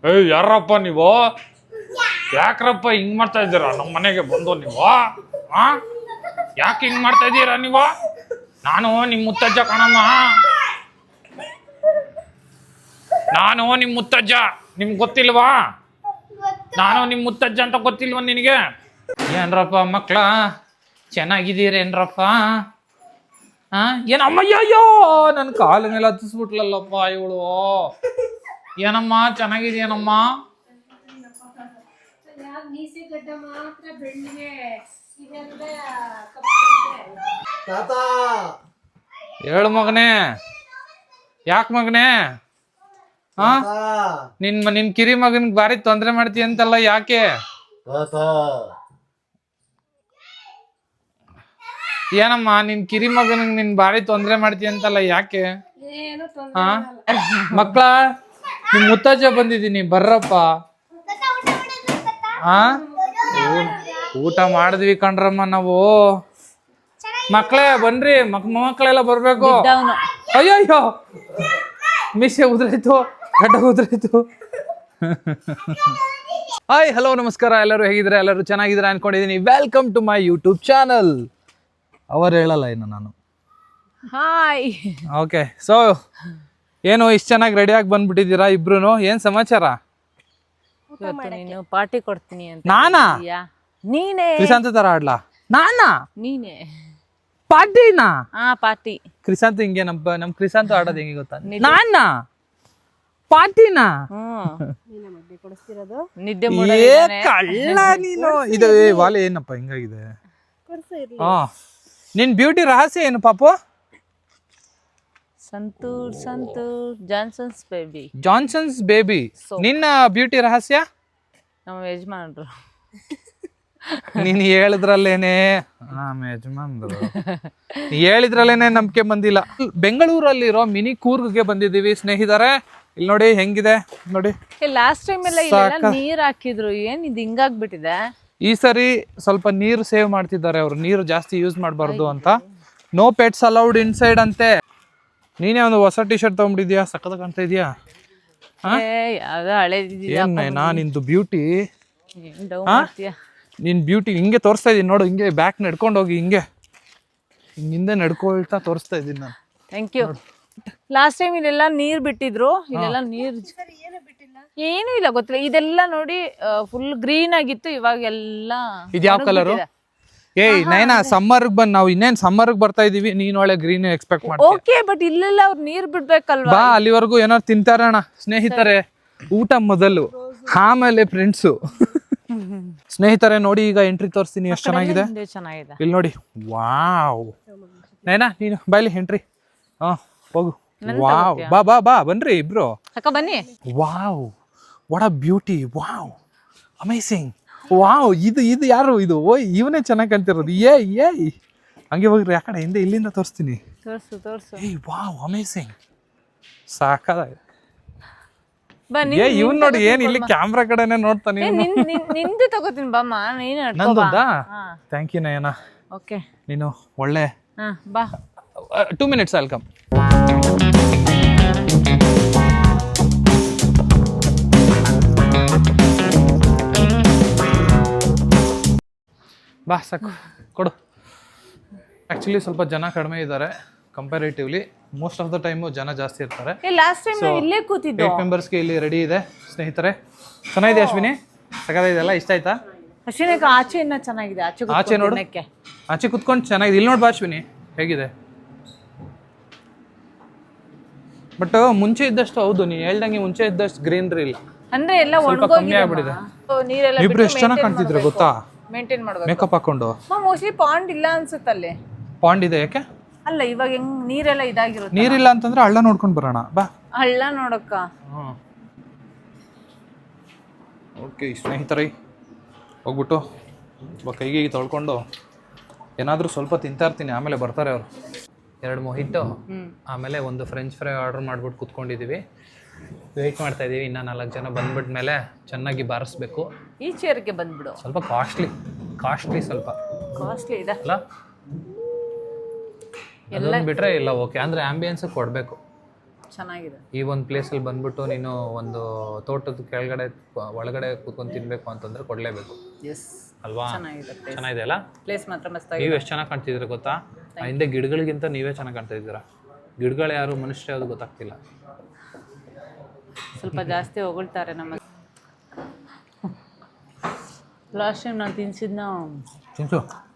ಏಯ್ ಯಾರಪ್ಪ ನೀವು? ಯಾಕ್ರಪ್ಪ ಹಿಂಗ್ ಮಾಡ್ತಾ ಇದ್ದೀರಾ ನಮ್ಮ ಮನೆಗೆ ಬಂದು ನೀವು? ಯಾಕೆ ಹಿಂಗ್ ಮಾಡ್ತಾ ಇದ್ದೀರಾ ನೀವು? ನಾನು ನಿಮ್ಮ ಮುತ್ತಜ್ಜ ಕಣಮ್ಮ, ನಾನು ನಿಮ್ಮ ಮುತ್ತಜ್ಜ. ನಿಮ್ಗೆ ಗೊತ್ತಿಲ್ವಾ? ನಾನು ನಿಮ್ಮ ಮುತ್ತಜ್ಜ ಅಂತ ಗೊತ್ತಿಲ್ವ ನಿನಗೆ? ಏನ್ರಪ್ಪ ಮಕ್ಳ ಚೆನ್ನಾಗಿದ್ದೀರೇನ್ರಪ್ಪ? ಏನಮ್ಮಯ್ಯೋ ನನ್ನ ಕಾಲ ಮೇಲೆ ಹತ್ತಿಸ್ಬಿಟ್ಲಲ್ಲಪ್ಪ ಇವಳು. ಏನಮ್ಮ ಚೆನ್ನಾಗಿದೆಯೇನಮ್ಮ? ಹೇಳು ಮಗನೇ, ಯಾಕೆ ಮಗನೇ? ನಿನ್ ಕಿರಿ ಮಗನ್ಗೆ ಬಾರಿ ತೊಂದ್ರೆ ಮಾಡ್ತೀಯ ಅಂತಲ್ಲ, ಯಾಕೆ? ಏನಮ್ಮ ನಿನ್ ಕಿರಿ ಮಗನಿಗೆ ನಿನ್ ಬಾರಿ ತೊಂದ್ರೆ ಮಾಡ್ತೀಯ ಅಂತಲ್ಲ, ಯಾಕೆ? ಮಕ್ಳ ನಿಮ್ ಮುತ್ತಜ್ಜ ಬಂದಿದ್ದೀನಿ, ಬರ್ರಪ್ಪ. ಊಟ ಮಾಡಿದ್ವಿ ಕಣ್ರಮ್ಮ ನಾವು. ಮಕ್ಳೇ ಬನ್ರಿ, ಮಕ್ಳೆಲ್ಲ ಬರ್ಬೇಕು. ಅಯ್ಯೋ ಮೀಸೆ ಉದ್ರಾಯ್ತು, ಗಡ್ಡ ಉದ್ರಾಯ್ತು. ಹಾಯ್ ಹಲೋ ನಮಸ್ಕಾರ, ಎಲ್ಲರೂ ಹೇಗಿದ್ರೆ? ಎಲ್ಲರೂ ಚೆನ್ನಾಗಿದ್ರೆ ಅನ್ಕೊಂಡಿದ್ದೀನಿ. Welcome to my YouTube channel. ಅವರು ಹೇಳಲ್ಲ ಇನ್ನು ನಾನು. ಹಾಯ್. ಓಕೆ, ಸೊ ಏನು ಇಷ್ಟು ಚೆನ್ನಾಗಿ ರೆಡಿಯಾಗಿ ಬಂದ್ಬಿಟ್ಟಿದ್ದೀರಾ ಇಬ್ರು? ಏನ್ ಸಮಾಚಾರ? ನೀನು ಪಾರ್ಟಿ ಕೊಡ್ತೀನಿ ಅಂತ. ನಾನಾ? ನೀನೇ. ಕ್ರಿಸಾಂತ ತರ ಆಡ್ಲಾ? ನಾನಾ? ನೀನೇ ಪಾರ್ಟಿನಾ? ಪಾರ್ಟಿ. ಕ್ರಿಸಾಂತ ಹಿಂಗೆ ನಮ್ ಕ್ರಿಸಾಂತ ಆಡೋದು ಹೆಂಗೆ ಗೊತ್ತಾ? ನಾನಾ ಪಾರ್ಟಿನಾ? ನಿದ್ದೆ ಕಳ್ಳ ನೀನು. ಇದು ವಾಲೆ ಏನಪ್ಪ ಹಿಂಗಾಗಿದೆ? ನಿನ್ ಬ್ಯೂಟಿ ರಹಸ್ಯ ಏನು ಪಾಪು? Santoor Johnson's baby. Johnson's baby. ನಿನ್ನ ಬ್ಯೂಟಿ ರಹಸ್ಯ? ನಮ್ಮ ಯಜಮಾನ್ರು. ನೀನ್ ಹೇಳಿದ್ರಲ್ಲೇನೆ ಯಜಮಾನ್ರು ಹೇಳಿದ್ರಲ್ಲೇನೆ ನಂಬಿಕೆ ಬಂದಿಲ್ಲ. ಬೆಂಗಳೂರಲ್ಲಿರೋ ಮಿನಿ ಕೂರ್ಗ್ಗೆ ಬಂದಿದ್ದೀವಿ ಸ್ನೇಹಿತರೆ. ಇಲ್ಲಿ ನೋಡಿ ಹೆಂಗಿದೆ ನೋಡಿ. ಲಾಸ್ಟ್ ಟೈಮ್ ಎಲ್ಲ ನೀರ್ ಹಾಕಿದ್ರು, ಏನ್ ಇದು ಹಿಂಗಾಗ್ಬಿಟ್ಟಿದೆ? ಈ ಸರಿ ಸ್ವಲ್ಪ ನೀರು ಸೇವ್ ಮಾಡ್ತಿದ್ದಾರೆ ಅವರು, ನೀರು ಜಾಸ್ತಿ ಯೂಸ್ ಮಾಡಬಾರ್ದು ಅಂತ. ನೋ ಪೆಟ್ಸ್ ಅಲೌಡ್ ಇನ್ಸೈಡ್ ಅಂತೆ. ನೀನೇ ಒಂದು ಹೊಸ ಟಿ ಶರ್ಟ್ ತಗೊಂಡ್ಬಿಟ್ಟಿದ್ಯಾ, ಸಕ್ಕತ್ತಾಗಿ ಕಾಣ್ತಾ ಇದೀಯಾ. ನಿಂದು ಬ್ಯೂಟಿ, ನಿನ್ ಬ್ಯೂಟಿ ಹಿಂಗೆ ತೋರಿಸ್ತಾ ಇದೀನಿ ನೋಡು. ಹಿಂಗೆ ಬ್ಯಾಕ್ ನಡ್ಕೊಂಡು ಹೋಗಿ ಹಿಂಗೆ ಹಿಂದೆ ನಡ್ಕೊಳ್ತಾ ತೋರಿಸ್ತಾ ಇದೀನಿ ನಾನು. Thank you. ಲಾಸ್ಟ್ ಟೈಮ್ ಇಲ್ಲೆಲ್ಲ ನೀರ್ ಬಿಟ್ಟಿದ್ರು, ಇಲ್ಲೆಲ್ಲ ನೀರ್ ಏನು ಇಲ್ಲ, ಗೊತ್ತಿಲ್ಲ. ಇದೆಲ್ಲ ನೋಡಿ ಫುಲ್ ಗ್ರೀನ್ ಆಗಿತ್ತು, ಇವಾಗ ಎಲ್ಲ. ಇದು ಯಾವ ಕಲರು? ಏಯ್ ನೈನಾ, ಸಮ್ಮರ್ ಬಂದ್ ನಾವು ಇನ್ನೇನ್ ಸಮ್ಮರ್ ಬರ್ತಾ ಇದೀವಿ, ನೀನ್ ಒಳ್ಳೆ ಗ್ರೀನ್ ಎಕ್ಸ್ಪೆಕ್ಟ್ ಮಾಡ್ತೀಯ. ಓಕೆ, ಬಟ್ ಇಲ್ಲೆಲ್ಲ ಅವ್ರು ನೀರ್ ಬಿಡ್ಬೇಕಲ್ವಾ? ಬಾ, ಅಲ್ಲಿವರೆಗೂ ಏನಾರು ತಿಂತಾರಣ ಸ್ನೇಹಿತರೆ. ಊಟ ಮೊದಲು, ಆಮೇಲೆ ಫ್ರೆಂಡ್ಸು. ಸ್ನೇಹಿತರೆ ನೋಡಿ, ಈಗ ಎಂಟ್ರಿ ತೋರಿಸ್ತೀನಿ ಎಷ್ಟು ಚೆನ್ನಾಗಿದೆ. ಇಲ್ಲಿ ನೋಡಿ, ವಾವ್. ನೈನಾ ನೀನು ಬಾಯ್ಲಿ ಎಂಟ್ರಿ. ಹೋಗು. ವಾವ್, ಬಾ ಬಾ ಬಾ, ಬನ್ರಿ ಇಬ್ರು. ಬನ್ನಿ. Wow, what a beauty. Wow, amazing. Wow, ಇದು ಯಾರು ಇದು? ಓಯ್, ಇವನೇ ಚೆನ್ನಾಗಿ ಕಾಣ್ತಿರೋದು. ಏಯ್ ಹಂಗೆ ಹೋಗ್ರಿ ಆ ಕಡೆ, ಹಿಂದೆ ಇಲ್ಲಿಂದ ತೋರಿಸ್ತೀನಿ. ಏಯ್ ವಾವ್, ಅಮೇಸಿಂಗ್, ಸಾಕಾಗಿದೆ. ಇವ್ನ್ ನೋಡಿ, ಏನ್ ಇಲ್ಲಿ ಕ್ಯಾಮ್ರಾ ಕಡೆನೆ ನೋಡ್ತಾನೆ. ನಿಂದು ತಗೋತೀನಿ ಬಾಮ್ಮ, ನೀನು ನಂದಾ? Thank you Nayana. ಓಕೆ, ನೀನು ಒಳ್ಳೆ. ಬಾ, 2 minutes I'll come. ಬಾ ಸಾಕು, ಕೊಡು. ಆ್ಯಕ್ಚುಲಿ ಸ್ವಲ್ಪ ಜನ ಕಡಿಮೆ ಇದ್ದಾರೆ comparatively. Most of the time ಜನ ಜಾಸ್ತಿ ಇರ್ತಾರೆ. ಲಾಸ್ಟ್ ಟೈಮ್ ಇಲ್ಲೇ ಕೂತಿದ್ದು. 8 ಮೆಂಬರ್ಸ್ಗೆ ಇಲ್ಲಿ ರೆಡಿ ಇದೆ ಸ್ನೇಹಿತರೆ. ಚೆನ್ನಾಗಿದೆ ಅಶ್ವಿನಿ, ಸಗದಾಗಿದೆಲ್ಲ, ಇಷ್ಟ ಆಯ್ತಾ? ಅಶ್ವಿನಿ ಆಚೆ ಇನ್ನ ಚೆನ್ನಾಗಿದೆ. ಆಚೆ ನೋಡು, ಆಚೆ ಕುತ್ಕೊಂಡು ಚೆನ್ನಾಗಿದೆ. ಇಲ್ಲಿ ನೋಡ್ಬಾ ಅಶ್ವಿನಿ ಹೇಗಿದೆ. ಬಟ್ ಮುಂಚೆ ಇದ್ದಷ್ಟು, ಹೌದು ನೀನು ಹೇಳ್ದಂಗೆ ಮುಂಚೆ ಇದ್ದಷ್ಟು ಗ್ರೀನರಿ ಇಲ್ಲ, ಅಂದ್ರೆ ಎಲ್ಲ ಸ್ವಲ್ಪ ಕಮ್ಮಿ ಆಗ್ಬಿಟ್ಟಿದೆ. ಇಬ್ರು ಎಷ್ಟು ಚೆನ್ನಾಗಿ ಕಾಣ್ತಿದ್ರು ಗೊತ್ತಾ, ಮೇಂಟೈನ್ ಮಾಡಬೇಕು, ಮೇಕಪ್ ಹಾಕೊಂಡು. ಮೋಸ್ಟ್ಲಿ ಪಾಂಡ್ ಇಲ್ಲ ಅನ್ಸುತ್ತೆ ಅಲ್ಲಿ. ಪಾಂಡ್ ಇದೆ, ಯಾಕೆ? ಅಲ್ಲ, ಇವಾಗ ಹೆಂಗ್ ನೀರೆಲ್ಲ ಇದಾಗಿರುತ್ತೆ. ನೀರಿಲ್ಲ ಅಂತಂದ್ರೆ ಹಳ್ಳ ನೋಡ್ಕೊಂಡು ಬರೋಣ ಬಾ. ಹಳ್ಳ ನೋಡಕ್ಕ. ಓಕೆ ಸ್ನೇಹಿತರೆ, ಹೋಗ್ಬಿಟ್ಟು ಕೈಗೆ ತೊಳ್ಕೊಂಡು ಏನಾದರೂ ಸ್ವಲ್ಪ ತಿಂತಾ ಇರ್ತೀನಿ. ಆಮೇಲೆ ಬರ್ತಾರೆ ಅವರು. 2 ಮೊಹಿಟೋ, ಆಮೇಲೆ ಒಂದು ಫ್ರೆಂಚ್ ಫ್ರೈ ಆರ್ಡರ್ ಮಾಡ್ಬಿಟ್ಟು ಕುತ್ಕೊಂಡಿದ್ದೀವಿ. ವೆಯ್ಟ್ ಮಾಡ್ತಾ ಇದ್ದೀವಿ. ಇನ್ನೂ 4 ಜನ ಬಂದ್ಬಿಟ್ಮೇಲೆ ಚೆನ್ನಾಗಿ ಬಾರಿಸ್ಬೇಕು. ಈ ಚೇರ್ಗೆ ಬಂದ್ಬಿಡು. ಸ್ವಲ್ಪ ಕಾಸ್ಟ್ಲಿ ಸ್ವಲ್ಪ ಕಾಸ್ಟ್ಲಿ ಇದೆ ಅಲ್ಲ, ಎಲ್ಲ ಬಿಟ್ರೆ ಇಲ್ಲ. ಓಕೆ ಅಂದ್ರೆ ಆಂಬಿಯನ್ಸ್ ಕೊಡಬೇಕು. ಚೆನ್ನಾಗಿದೆ. ಈ ಒಂದು ಪ್ಲೇಸಲ್ಲಿ ಬಂದ್ಬಿಟ್ಟು ನೀನು ಒಂದು ತೋಟದ ಕೆಳಗಡೆ ಒಳಗಡೆ ಕೂತ್ಕೊಂಡು ತಿನ್ಬೇಕು ಅಂತಂದ್ರೆ ಕೊಡ್ಲೇಬೇಕು ಅಲ್ವಾ? ಚೆನ್ನಾಗಿದೆ ಅಲ್ಲ ಪ್ಲೇಸ್ ಮಾತ್ರ ಮಸ್ತಾಗಿದೆ. ನೀವು ಎಷ್ಟು ಚೆನ್ನಾಗಿ ಕಾಣ್ತಿದ್ದೀರಾ ಗೊತ್ತಾ? ಹಿಂದೆ ಗಿಡಗಳಿಗಿಂತ ನೀವೇ ಚೆನ್ನಾಗಿ ಕಾಣ್ತಾ ಇದ್ದೀರಾ. ಗಿಡಗಳು ಯಾರು ಮನುಷ್ಯ ಯಾವುದು ಗೊತ್ತಾಗ್ತಿಲ್ಲ. ಸ್ವಲ್ಪ ಜಾಸ್ತಿ ಹೊಗಳ್ತಾರೆ ನಮ್ಮ. ಲಾಸ್ಟ್ ಟೈಮ್ ನಾನು ತಿನ್ಸಿದ್ನ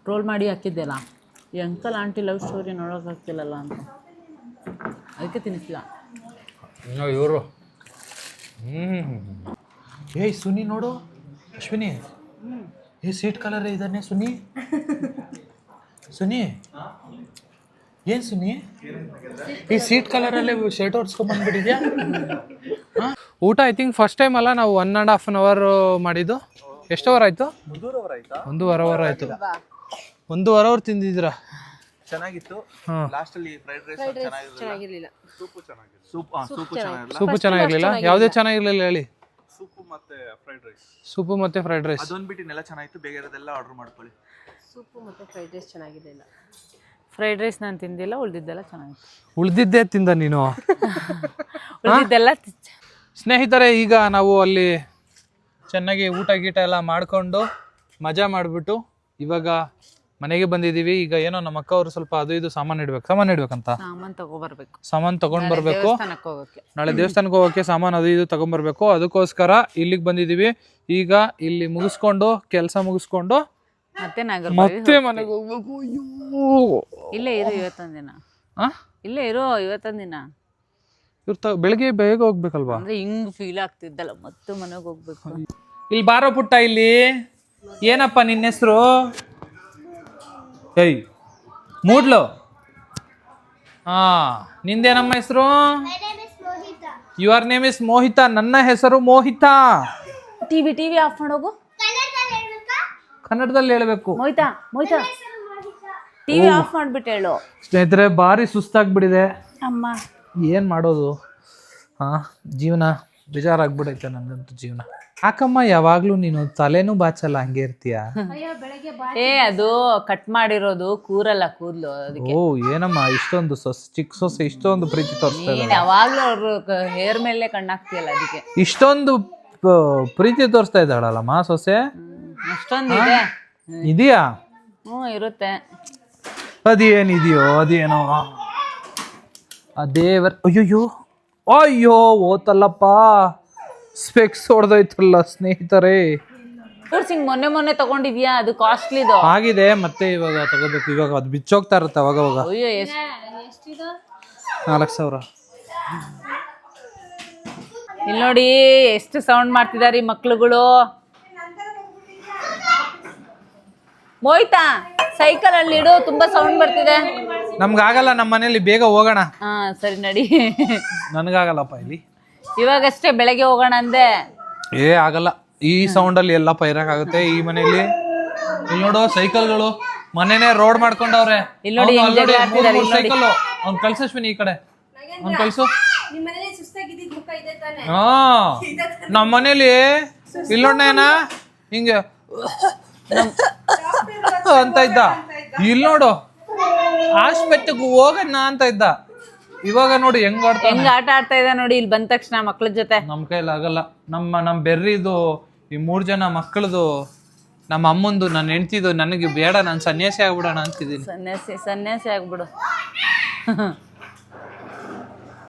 ಟ್ರೋಲ್ ಮಾಡಿ ಹಾಕಿದ್ದೆಲ್ಲ, ಈ ಅಂಕಲ್ ಆಂಟಿ ಲವ್ ಸ್ಟೋರಿ ನೋಡೋಕ್ಕಾಗ್ತಿಲ್ಲಲ್ಲ ಅಂತ, ಅದಕ್ಕೆ ತಿನ್ನಿಸಿಲ್ಲ. ಇವರು ಏಯ್ ಸುನಿ ನೋಡು ಅಶ್ವಿನಿ, ಸೀಟ್ ಕಲರ್ ಇದ್ದಾನೆ ಸುನಿ. ಸುನಿ ಏನು ಸುನಿ ಈ ಸೀಟ್ ಕಲರಲ್ಲೇ ಶರ್ಟ್ ಹೊಡ್ಸ್ಕೊಂಡ್ಬಂದ್ಬಿಟ್ಟಿದ್ಯಾ? ಊಟ ಐ ಥಿಂಕ್ ಫಸ್ಟ್ ಟೈಮ್ ಅಲ್ಲ ನಾವು 1.5 hour ಮಾಡಿದ್ದು. ಎಷ್ಟು ಅವರ್ ಆಯಿತು? 1.5 hour ಆಯಿತು. 1.5 hour ತಿಂದಿದ್ದೀರಾ? ಚೆನ್ನಾಗಿತ್ತು. ಲಾಸ್ಟಲ್ಲಿ ಫ್ರೈಡ್ ರೈಸ್ ಚೆನ್ನಾಗಿರಲಿಲ್ಲ. ಸೂಪು ಚೆನ್ನಾಗಿರಲಿಲ್ಲ. ಯಾವುದೇ ಚೆನ್ನಾಗಿರಲಿಲ್ಲ ಹೇಳಿ. ಸೂಪು ಮತ್ತೆ ಫ್ರೈಡ್ ರೈಸ್. ಸೂಪು ಮತ್ತೆ ಫ್ರೈಡ್ ರೈಸ್ ಅದೊಂದು ಬಿಟ್ಟಿನೆಲ್ಲ ಚೆನ್ನಾಗಿತ್ತು. ಬೇಗ ಇರೋದೆಲ್ಲ ಆರ್ಡರ್ ಮಾಡ್ಕೊಳ್ಳಿ. ಸೂಪು ಮತ್ತು ಫ್ರೈಡ್ ರೈಸ್ ಚೆನ್ನಾಗಿರಲಿಲ್ಲ. ಫ್ರೈಡ್ ರೈಸ್ ನಾನು ತಿಂದಿಲ್ಲ, ಉಳಿದಿದ್ದೆಲ್ಲ ಚೆನ್ನಾಗಿತ್ತು. ಉಳಿದಿದ್ದೇ ತಿಂದ ನೀನು? ಉಳಿದಿದ್ದೆಲ್ಲ ಸ್ನೇಹಿತರೆ, ಈಗ ನಾವು ಅಲ್ಲಿ ಚೆನ್ನಾಗಿ ಊಟ ಗೀಟ ಎಲ್ಲ ಮಾಡಿಕೊಂಡು ಮಜಾ ಮಾಡಿಬಿಟ್ಟು ಇವಾಗ ಮನೆಗೆ ಬಂದಿದ್ದೀವಿ. ಈಗ ಏನೋ ನಮ್ಮ ಅಕ್ಕ ಅವರು ಸ್ವಲ್ಪ ಅದು ಇದು ಸಾಮಾನು ಇಡ್ಬೇಕಂತ ಸಾಮಾನು ತಗೊಂಡ್ ಬರ್ಬೇಕು. ನಾಳೆ ದೇವಸ್ಥಾನಕ್ಕೆ ಹೋಗೋಕೆ ಸಾಮಾನು ಅದು ಇದು ತಗೊಂಡ್ಬರ್ಬೇಕು. ಅದಕ್ಕೋಸ್ಕರ ಇಲ್ಲಿಗೆ ಬಂದಿದ್ದೀವಿ. ಈಗ ಇಲ್ಲಿ ಮುಗಿಸ್ಕೊಂಡು ಕೆಲಸ ಮುಗಿಸ್ಕೊಂಡು ಮತ್ತೆ ಮನೆಗೆ ಹೋಗ್ಬೇಕು. ಇಲ್ಲೇ ಇರು ಇವತ್ತೊಂದು ದಿನ. ಇಲ್ಲೇ ಇರು ಇವತ್ತೊಂದು ದಿನ. ಬೆಳಗ್ಗೆ ಬೇಗ ಹೋಗ್ಬೇಕಲ್ವಾ? ಅಂದ್ರೆ ಹಿಂಗ್ ಫೀಲ್ ಆಗ್ತಿದ್ದಲ್ಲ, ಮತ್ತೆ ಮನೆಗೆ ಹೋಗ್ಬೇಕು. ಇಲ್ಲಿ ಬಾರೋ ಪುಟ್ಟ. ಇಲ್ಲಿ ಏನಪ್ಪ ನಿನ್ನ ಹೆಸರು? ಏಯ್ ಮೂಡ್ಲು. ನಿಂದೇನಮ್ಮ ಹೆಸರು? Your name is Mohita. ನನ್ನ ಹೆಸರು ಮೋಹಿತಾ. TV off ಮಾಡೋಗು. ಕನ್ನಡದಲ್ಲಿ ಹೇಳ್ಬೇಕು. ಮೋಹಿತಾ ಟಿವಿ ಆಫ್ ಮಾಡ್ಬಿಟ್ಟು ಹೇಳು. ಸ್ನೇಹಿತರೆ, ಭಾರಿ ಸುಸ್ತಾಗ್ಬಿಟ್ಟಿದೆ. ಅಮ್ಮ ಏನ್ ಮಾಡೋದು? ಜೀವನ ಬೇಜಾರಾಗ್ಬಿಡೈತೆ ನಂದಂತೂ ಜೀವನ. ಯಾಕಮ್ಮ ಯಾವಾಗ್ಲೂ ನೀನು ತಲೆನೂ ಬಾಚಲ್ಲ, ಹಂಗೆ ಇರ್ತೀಯ? ಅದು ಕಟ್ ಮಾಡಿರೋದು ಕೂರಲ್ಲ, ಕೂದ್ಲು ಅದಕ್ಕೆ. ಓ ಏನಮ್ಮ ಇಷ್ಟೊಂದು ಚಿಕ್ಕ ಸೊಸೆ ಇಷ್ಟೊಂದು ಪ್ರೀತಿ ತೋರಿಸ್ತಾ ಇದ್ದಾರೆ. ಯಾವಾಗ್ಲೂ ಅವ್ರು ಹೇರ್ ಮೇಲೆ ಕಣ್ಣಾಕ್ತಿಯಲ್ಲ ಅದಕ್ಕೆ. ಇಷ್ಟೊಂದು ಪ್ರೀತಿ ತೋರಿಸ್ತಾ ಇದ್ದಾಳಲ್ಲಮ್ಮ ಸೊಸೆ. ಅಷ್ಟೊಂದು ಇದೆ. ಇದೆಯಾ? ಇರುತ್ತೆ. ಅದೇನಿದೆಯೋ ಅದೇನೋ ದೇವರ್. ಅಯ್ಯೋ ಓತಲ್ಲಪ್ಪ, ಸ್ಪೆಕ್ಸ್ ಹೊಡೆದೈತಲ್ಲ ಸ್ನೇಹಿತರೆ. ಸಿಂಗ್ ಮೊನ್ನೆ ತಗೊಂಡಿದ್ಯಾ? ಅದು ಕಾಸ್ಟ್ಲಿದು ಆಗಿದೆ, ಮತ್ತೆ ಇವಾಗ ತಗೋಬೇಕು. ಇವಾಗ ಅದು ಬಿಚ್ಚೋಗ್ತಾ ಇರುತ್ತೆ ಅವಾಗ. ಅಯ್ಯೋ 4,000. ಇಲ್ಲಿ ನೋಡಿ ಎಷ್ಟು ಸೌಂಡ್ ಮಾಡ್ತಿದಾರೆ ಈ ಮಕ್ಳುಗಳು. ಮೋಯ್ತಾ ಸೈಕಲ್ ಅಲ್ಲಿ ಇಡು, ತುಂಬಾ ಸೌಂಡ್ ಬರ್ತಿದೆ. ನಮ್ಗಾಗಲ್ಲ, ನಮ್ಮ ಮನೇಲಿ ಬೇಗ ಹೋಗೋಣ. ಸರಿ ನಡಿ. ನನ್ಗಾಗಲ್ಲಪ್ಪ ಇಲ್ಲಿ. ಇವಾಗಷ್ಟೇ ಬೆಳಗ್ಗೆ ಹೋಗೋಣ ಅಂದೆ. ಆಗಲ್ಲ, ಈ ಸೌಂಡ್ ಅಲ್ಲಿ ಎಲ್ಲಪ್ಪ ಇರಕ್ಕಾಗುತ್ತೆ ಈ ಮನೇಲಿ. ಇಲ್ಲಿ ನೋಡು ಸೈಕಲ್ಗಳು, ಮನೇನೆ ರೋಡ್ ಮಾಡ್ಕೊಂಡವ್ರೆ. ಇಲ್ಲಿ ನೋಡಿ ಸೈಕಲ್ ಅವ್ನ್ ಕಳ್ಸಶ್ವಿನಿ ಈ ಕಡೆ, ಅವ್ನ್ ಕಳ್ಸು. ನಮ್ಮ ಮನೇಲಿ ಇಲ್ಲೋಣ ಹಿಂಗೆ ಅಂತ ಇದ್ದ. ಇಲ್ಲಿ ನೋಡು ಆಸ್ಪತ್ರೆಗೆ ಹೋಗೋಣ ಅಂತ ಇದ್ದ. ಇವಾಗ ನೋಡಿ ಹೆಂಗ್ ಆಟ ಆಡ್ತಾ ಇದ್ದ ನೋಡಿ. ಇಲ್ಲಿ ಬಂದ ತಕ್ಷಣ ಮಕ್ಳ ಜೊತೆ. ನಮ್ ಕೈಲಿ ಆಗಲ್ಲ. ನಮ್ಮ ಬೆರ್ರಿದು ಈ 3 ಜನ ಮಕ್ಕಳದು, ನಮ್ಮ ಅಮ್ಮಂದು, ನನ್ನ ಹೆಂಡ್ತಿದು ನನಗೆ ಬೇಡ. ನಾನು ಸನ್ಯಾಸಿ ಆಗ್ಬಿಡೋಣ ಅಂತಿದ್ದೀನಿ. ಸನ್ಯಾಸಿ ಆಗ್ಬಿಡು.